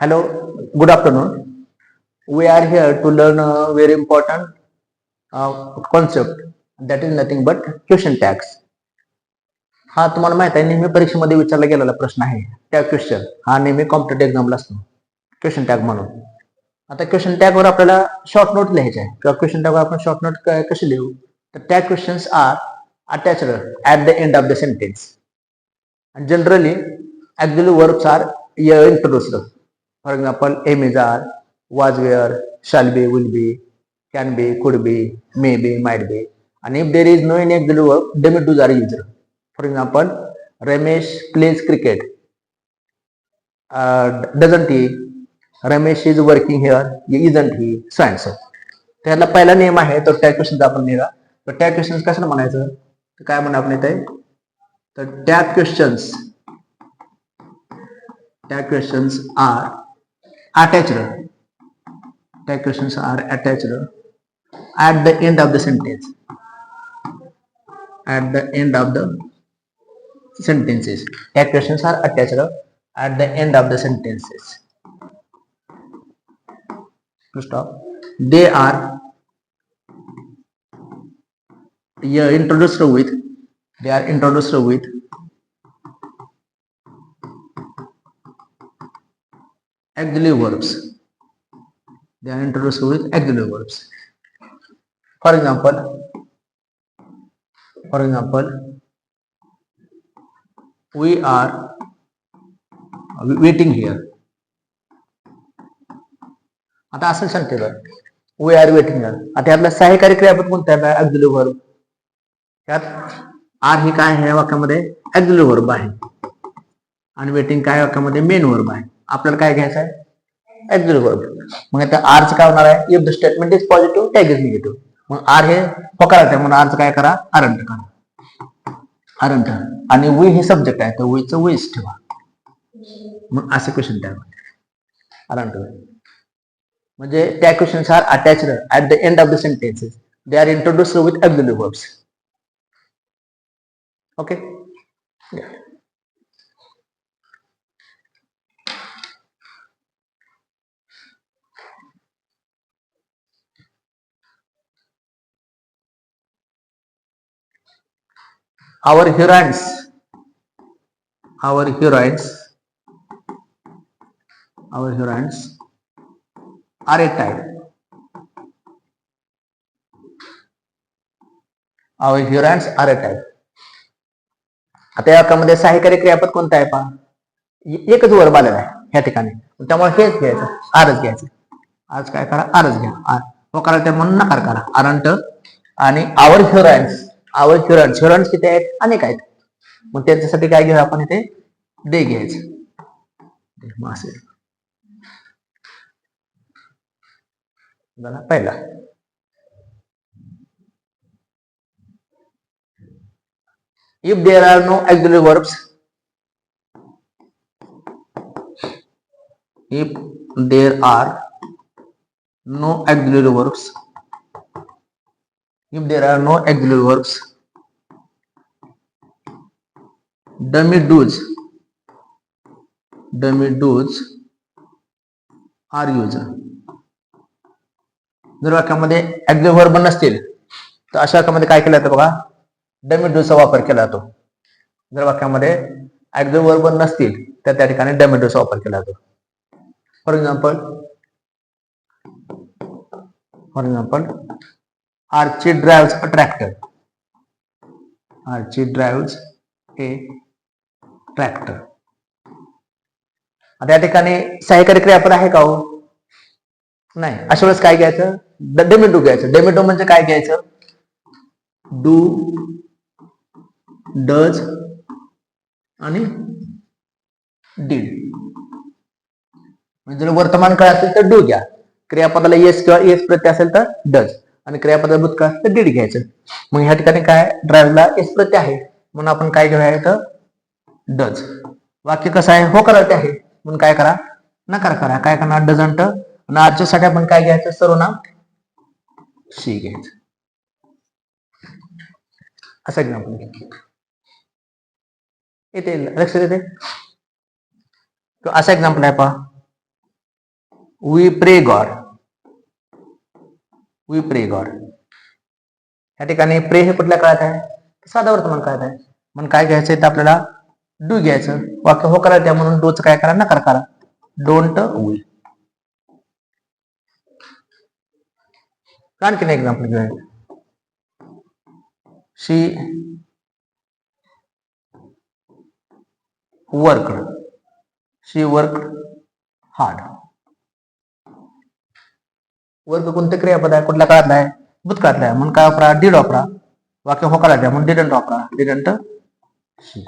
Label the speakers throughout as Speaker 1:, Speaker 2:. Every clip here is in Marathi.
Speaker 1: Hello, good afternoon. We are here to learn a very important concept, that is nothing but question tags. हा तुम्हाला माहित आहे, नेहमी परीक्षेमध्ये विचारला गेलेला प्रश्न आहे. त्या क्वेश्चन हा नेहमी कॉम्पिटेटिव्ह एक्झामला असतो, क्वेश्चन टॅग म्हणून. आता क्वेश्चन टॅगवर आपल्याला शॉर्ट नोट लिहायचे आहे किंवा क्वेश्चन टॅगवर आपण शॉर्ट नोट कशी लिहू, तर त्या questions are attached at the end of the sentence. Generally actually verbs are introduced. For example, aim is are, was were, shall be, will be, can be, could be, may be, might be. And if there is no any auxiliary verb, demetus are used. For example, Ramesh plays cricket. Doesn't he? Ramesh is working here. Isn't he? So and so. त्याला पहिला नियम आहे, तो टॅग क्वेश्चन आपण लिहा. तर टॅग क्वेश्चन कशाला म्हणायचं, तर काय म्हणा आपण इथे, तर tag questions are attached. Tag questions are attached at the end of the sentence. At the end of the sentences. Tag questions are attached at the end of the sentences. Stop. They are introduced with. They are introduced with auxiliary verbs. They are introduced with auxiliary verbs. For example, we are waiting here. आता असं सांगते बघ, वी आर वेटिंग हिअर. आता यातला सहाय्यकारी क्रियापद कोणता आहे, ऑक्झिलरी वर्ब. त्यात आर ही काय आहे वाक्यामध्ये, ऑक्झिलरी वर्ब आहे, आणि वेटिंग काय वाक्यामध्ये मेन वर्ब आहे. आपल्याला काय घ्यायचं आहे, ऑक्झिलरी वर्ब. मग आता आरचं काय होणार आहे, if the statement is positive tag is negative. मग आर हे होकार आहे, म्हणून आरचं काय करा, अरंट करा, अरंट. आणि वी हे सब्जेक्ट आहे, तर वीचं वीच ठेवा. मग असे क्वेश्चन टॅग अरंट. म्हणजे त्या questions are attached at the end of the sentences. They are introduced with auxiliary verbs. Okay. Our heroines are a type. Our heroines are a type. आता या वाक्यामध्ये सहाय्यकारी क्रियापद कोणतं आहे पहा, एकच वर्ब आलेला आहे ह्या ठिकाणी, त्यामुळे हेच घ्यायचं, आरच घ्यायचं. आज काय करा, आरच घ्या. आर होकार त्या म्हणून नकार करा, अरंट. आणि आवर ह्युरॉन्स किती आहेत, अनेक आहेत. मग त्यांच्यासाठी काय घेऊ आपण इथे, दे घ्यायचं. पहिला if there are no auxiliary verbs, if there are no auxiliary verbs, dummy do's are used. जर वाक्यामध्ये auxiliary verb नसतील तर अशा वाक्यामध्ये काय केलं जातं बघा, डमी डूचा वापर केला जातो. जर वाक्यामध्ये auxiliary verb नसतील तर त्या ठिकाणी डमी डूचा वापर केला जातो. For example Archie drives a tractor. आता या ठिकाणी सहाय्यकारी क्रियापद आहे का हो, नाही. अशा वेळेस काय घ्यायचं, डेमिडो घ्यायचं. डेमिडो म्हणजे काय घ्यायचं, डू, डज आणि डीड. म्हणजे जर वर्तमान काळ असेल तर डू घ्या, क्रियापदाला येस किंवा येस प्रत्यय असेल तर डज, आणि क्रियापदाला भूतकाळ असेल तर डीड घ्यायचं. मग ह्या ठिकाणी काय, ड्राईव्हला येस प्रत्यय आहे म्हणून आपण काय घेऊया इथं, डज. वाक्य कसं आहे, हो करायचं आहे म्हणून काय करा, नकार करा. काय करणार, डझंट. आणि आजच्यासाठी आपण काय घ्यायचं, सर्वनाम शी घ्यायचं. असं एक्झाम्पल येते, लक्षात येते. असा एक्झाम्पल आहे पहा, वी प्रे गॉड. वी प्रे गॉड. या ठिकाणी प्रे हे कुठल्या काळात आहे? साधा वर्तमान काळात आहे. म्हणून काय घ्यायचंय तर आपल्याला डू घ्यायचं. वाक्य हो करायचं म्हणून डूचं काय करा? नकार करा. Don't we. आणखीन एक्झाम्पल घेऊया. शी वर्कड. शी वर्कड हार्ड. वर्क कोणते क्रियापद आहे? कुठल्या काळातला आहे? भूतकाळातला आहे. म्हणून काय वापरा? डीड वापरा. वाक्य हो करायचं म्हणून डिडंट वापरा. डिडंट शी.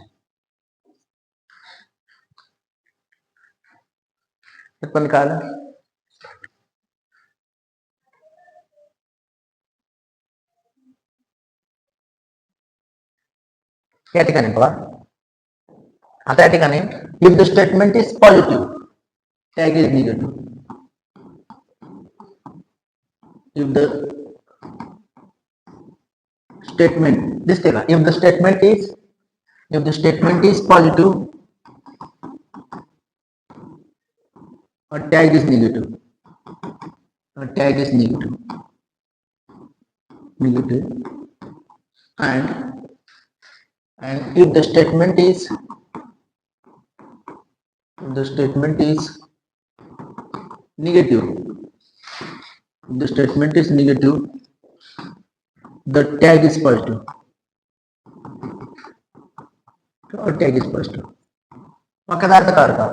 Speaker 1: पण काय या ठिकाणी बघा, आता या ठिकाणी if the statement is positive, tag is negative. If the statement दिसते का? If the statement is positive, tag is negative. Tag is negative. And if the statement is negative, the tag is positive. वाक्याचा अर्थ काय होता?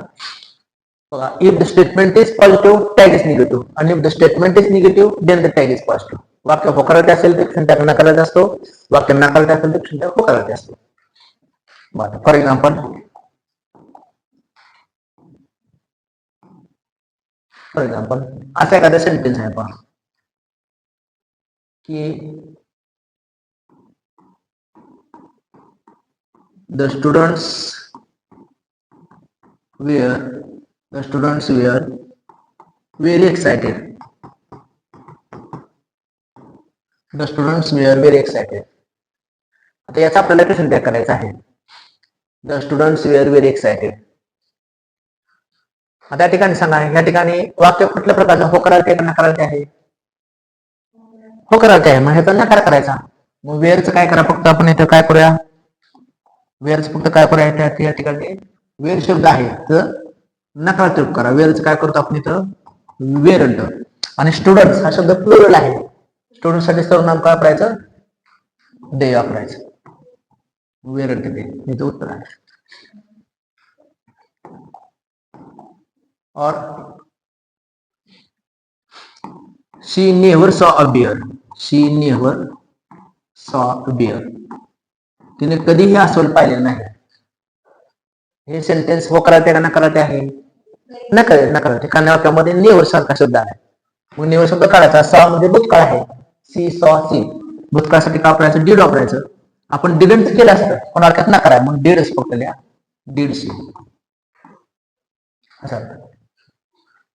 Speaker 1: If the statement is positive, tag is negative. And if the statement is negative, then the tag is positive. वाक्य होकारार्थी असेल तर क्षण नकारार्थी असतो. वाक्य नकारार्थी असेल तर क्षण होकारार्थी असतो. फॉर एक्झाम्पल, असा एखादा सेंटेन्स आहे पहा की the students were very excited. आता याचा आपल्याला प्रश्न तयार करायचा आहे. The students were very excited. आता या ठिकाणी सांगा, या ठिकाणी वाक्य कुठल्या प्रकारचं होकारार्थी आहे का नकारार्थी आहे? होकारार्थी आहे. मग ह्याचा नकार करायचा. मग वेअरचं काय करा? फक्त आपण इथं काय करूया? वेअरचं फक्त काय करूया? या ठिकाणी वेअर शब्द आहे तर नकारार्थी करा. वेअरचं काय करतो आपण इथं? वेअरंट. आणि स्टुडंट्स हा शब्द प्लुरल आहे. स्टुडंट साठी सर्वनाम काय वापरायचं? दे वापरायचं. वेअरंट दे हे उत्तर आहे. और she never saw a bear. तिने कधीही अस्वल पाहिलेलं नाही. हे सेंटेन्स होकारार्थी का नकारार्थी आहे? नकारार्थी. कारण वाक्यामध्ये नेवर सारखा शब्द आहे. मग नेवर शब्द काढायचा. सॉ म्हणजे भूतकाळ आहे. सी सॉ सी. भूतकाळासाठी काय वापरायचं? डीड वापरायचं. आपण डिडंट केलं असतं पण वाक्यात नकार आहे मग डीडच फक्त लिहा. डीड सी असं.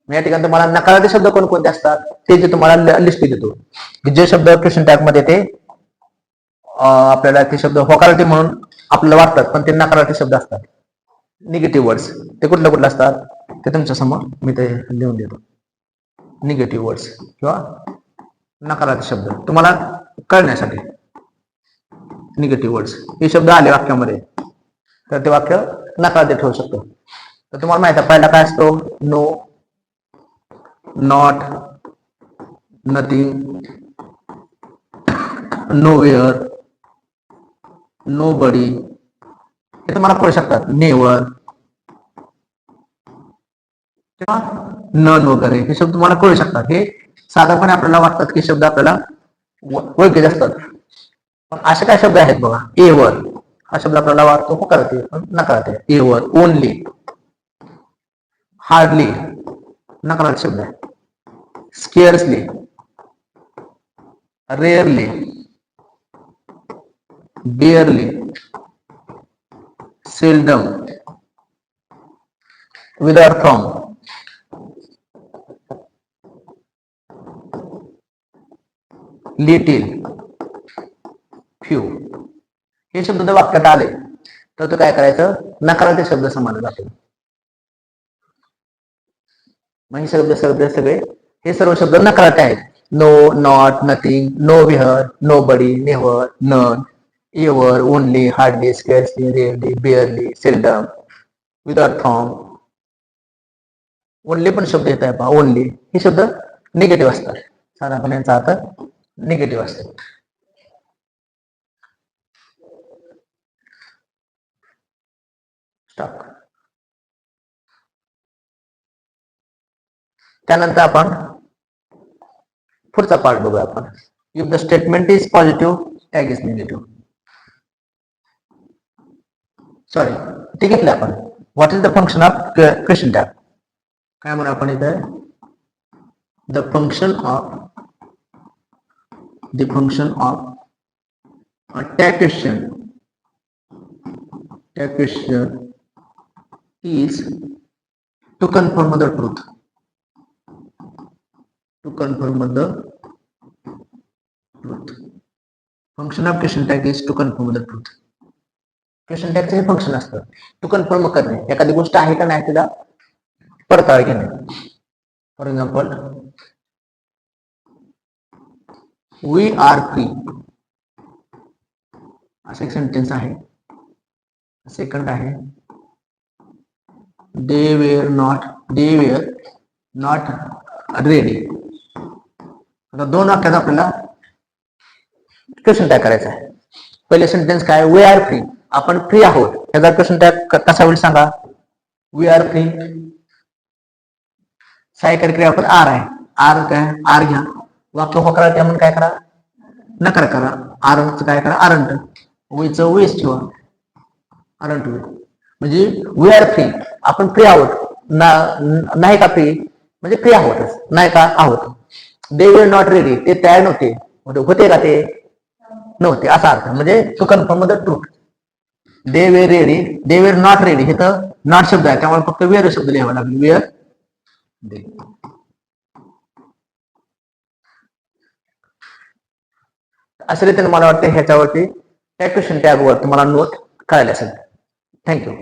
Speaker 1: या ठिकाणी तुम्हाला नकारार्थी शब्द कोणकोणते असतात ते जे तुम्हाला लिस्ट देतो. जे शब्द क्वेश्चन टॅग मध्ये ते आपल्याला ते शब्द होकारार्थी म्हणून आपल्याला वाटतात पण ते नकारार्थी शब्द असतात. निगेटिव्ह वर्ड्स ते कुठले असतात ते तुमच्या समोर मी ते लिहून देतो. निगेटिव्ह वर्ड्स किंवा नकारार्थी शब्द तुम्हाला कळण्यासाठी. निगेटिव्ह वर्ड्स हे शब्द आले वाक्यामध्ये तर ते वाक्य नकारार्थी ठेवू शकतो. तर तुम्हाला माहिती आहे पहिला काय असतो? No, not, nothing, nowhere, nobody हे तुम्हाला कळू शकतात. नेवर, नन वगैरे हे शब्द तुम्हाला कळू शकतात. हे साधारणपणे आपल्याला वाटतात की शब्द आपल्याला ओळखीचे असतात पण असे काय शब्द आहेत बघा. एवर हा शब्द आपल्याला वाटतो होकारार्थी पण नकारार्थी. एवर, ओनली, हार्डली नकारार्थी शब्द आहे. Scarcely, rarely, barely, seldom, without from, little, few हे शब्द जर वाक्यात आले तर तो काय करायचं? नकारार्थी शब्द समजला जातो. मग हे शब्द शब्द सगळे हे सर्व शब्द नकारार्थी आहेत. No, not, nothing, nowhere, nobody, never, none, ever, only, hardly, scarcely, rarely, barely, seldom, without from. Only पण शब्द येत आहे पहा. ओनली हे शब्द निगेटिव्ह असतात. साधारणपणे यांचा अर्थ निगेटिव्ह असतो. त्यानंतर आपण पुढचा पार्ट बघूया आपण. If the statement is positive, tag is negative. Sorry, ते घेतलं आपण. What is the function of question tag. काय म्हणून आपण इथे the function of tag question is to confirm the truth. Function of question tag is to confirm the truth. Question टॅगचे हे फंक्शन असतं टू कन्फर्म करणे, एखादी गोष्ट आहे का नाही तिला पडताळ घेणे. For example, we are free असं एक सेंटेन्स आहे. सेकंड आहे they were not ready. आता दोन वाक्यात आपल्याला क्वेश्चन टॅग करायचा आहे. पहिले सेंटेन्स काय, वी आर फ्री, आपण फ्री आहोत. त्याचा क्वेश्चन टॅग कसा होईल सांगा. वी आर फ्री, सहाय्यकारी क्रियापद आर आहे. आर काय, आर घ्या. वाक्य होकारा त्या म्हणून काय करा, नकार करा. आरचं काय करा, आरंट. वीचं वेस ठेवा, आरंट वी. म्हणजे वी आर फ्री, आपण फ्री आहोत. नाही का फ्री, म्हणजे फ्री आहोतच, नाही का आहोत. दे वर नॉट रेडी, ते तयार नव्हते. होते का ते नव्हते असा अर्थ. म्हणजे to confirm the truth. They were ready, they were not ready, हे तर नॉट शब्द आहे, त्यामुळे फक्त वेअर शब्द लिहावा लागेल. Where they. अशा रीतीने मला वाटतं ह्याच्यावरती त्या क्वेश्चन टॅगवर तुम्हाला नोट करायला असेल. थँक्यू.